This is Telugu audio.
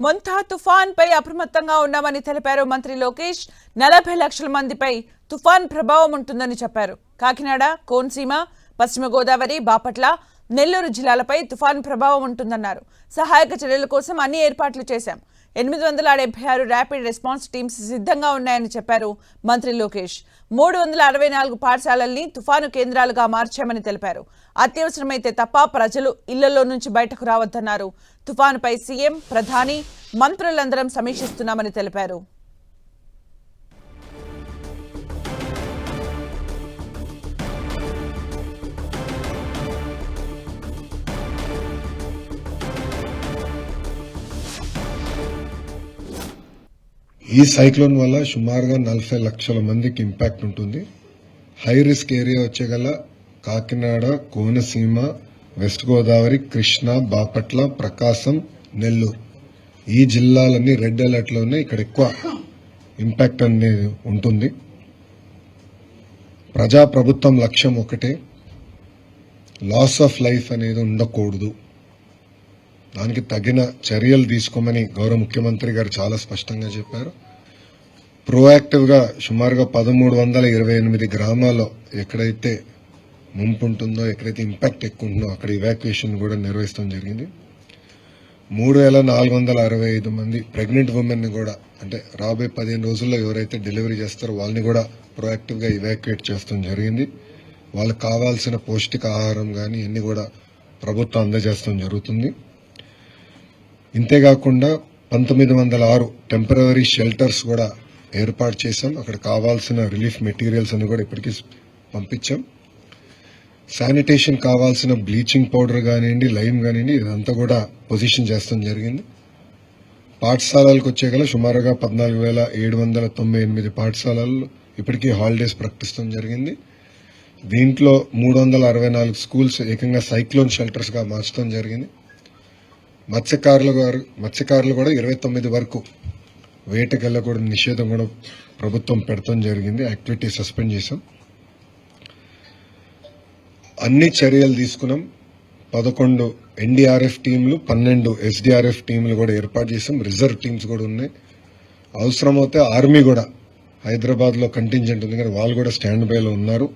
మొంతా తుఫాన్ పై అప్రమత్తంగా ఉన్నామని తెలిపారు మంత్రి లోకేష్. 40 లక్షల మందిపై తుఫాన్ ప్రభావం ఉంటుందని చెప్పారు. కాకినాడ, కోనసీమ, పశ్చిమ గోదావరి, బాపట్ల, నెల్లూరు జిల్లాలపై తుఫాన్ ప్రభావం ఉంటుందన్నారు. సహాయక చర్యల కోసం అన్ని ఏర్పాట్లు చేశాం. 876 ర్యాపిడ్ రెస్పాన్స్ టీమ్స్ సిద్ధంగా ఉన్నాయని చెప్పారు మంత్రి లోకేష్. 364 పాఠశాలల్ని తుఫాను కేంద్రాలుగా మార్చామని తెలిపారు. అత్యవసరమైతే తప్ప ప్రజలు ఇళ్లలో నుంచి బయటకు రావద్దన్నారు. తుఫానుపై సీఎం, ప్రధాని, మంత్రులందరం సమీక్షిస్తున్నామని తెలిపారు. ఈ సైక్లోన్ వల్ల సుమారుగా 40 లక్షల మందికి ఇంపాక్ట్ ఉంటుంది. హై రిస్క్ ఏరియా వచ్చేగల కాకినాడ, కోనసీమ, వెస్ట్ గోదావరి, కృష్ణా, బాపట్ల, ప్రకాశం, నెల్లూరు ఈ జిల్లాలన్నీ రెడ్ అలర్ట్ లో ఉన్నాయి. ఇక్కడ ఎక్కువ ఇంపాక్ట్ అనేది ఉంటుంది. ప్రభుత్వం లక్ష్యం ఒకటే, లాస్ ఆఫ్ లైఫ్ అనేది ఉండకూడదు. దానికి తగిన చర్యలు తీసుకోమని గౌరవ ముఖ్యమంత్రి గారు చాలా స్పష్టంగా చెప్పారు. ప్రోయాక్టివ్ గా సుమారుగా 1328 గ్రామాల్లో ఎక్కడైతే ముంపు ఉంటుందో, ఎక్కడైతే ఇంపాక్ట్ ఎక్కువ ఉంటుందో అక్కడ ఇవాక్యుయేషన్ కూడా నిర్వహించడం జరిగింది. 3465 మంది ప్రెగ్నెంట్ ఉమెన్ ని కూడా, అంటే రాబోయే 15 రోజుల్లో ఎవరైతే డెలివరీ చేస్తారో వాళ్ళని కూడా ప్రోయాక్టివ్ గా ఇవాక్యుయేట్ చేయడం జరిగింది. వాళ్ళకి కావాల్సిన పౌష్టిక ఆహారం గానీ ఇన్ని కూడా ప్రభుత్వం అందజేయడం జరుగుతుంది. ఇంతేకాకుండా 1906 టెంపరరీ షెల్టర్స్ కూడా ఏర్పాటు చేశాం. అక్కడ కావాల్సిన రిలీఫ్ మెటీరియల్స్ అని కూడా ఇప్పటికీ పంపించాం. శానిటేషన్ కావాల్సిన బ్లీచింగ్ పౌడర్ కానివ్వండి, లైమ్ కానివ్వండి, ఇదంతా కూడా పొజిషన్ చేస్తాం జరిగింది. పాఠశాలలకు వచ్చేగల సుమారుగా 14,798 పాఠశాలలు ఇప్పటికీ హాలిడేస్ ప్రకటిస్తాం జరిగింది. దీంట్లో 364 స్కూల్స్ ఏకంగా సైక్లోన్ షెల్టర్స్ గా మార్చడం జరిగింది. మత్స్యకారులు కూడా 29 వరకు వేటకెళ్ళకూడదు నిషేధం కూడా ప్రభుత్వం పెడతాం జరిగింది. యాక్టివిటీ సస్పెండ్ చేశాం. అన్ని చర్యలు తీసుకున్నాం. 11 ఎన్డీఆర్ఎఫ్ టీంలు, 12 ఎస్డీఆర్ఎఫ్ టీంలు కూడా ఏర్పాటు చేశాం. రిజర్వ్ టీమ్స్ కూడా ఉన్నాయి. అవసరమైతే ఆర్మీ కూడా హైదరాబాద్ లో కంటింజెంట్ ఉంది కానీ వాళ్ళు కూడా స్టాండ్ బై లో ఉన్నారు.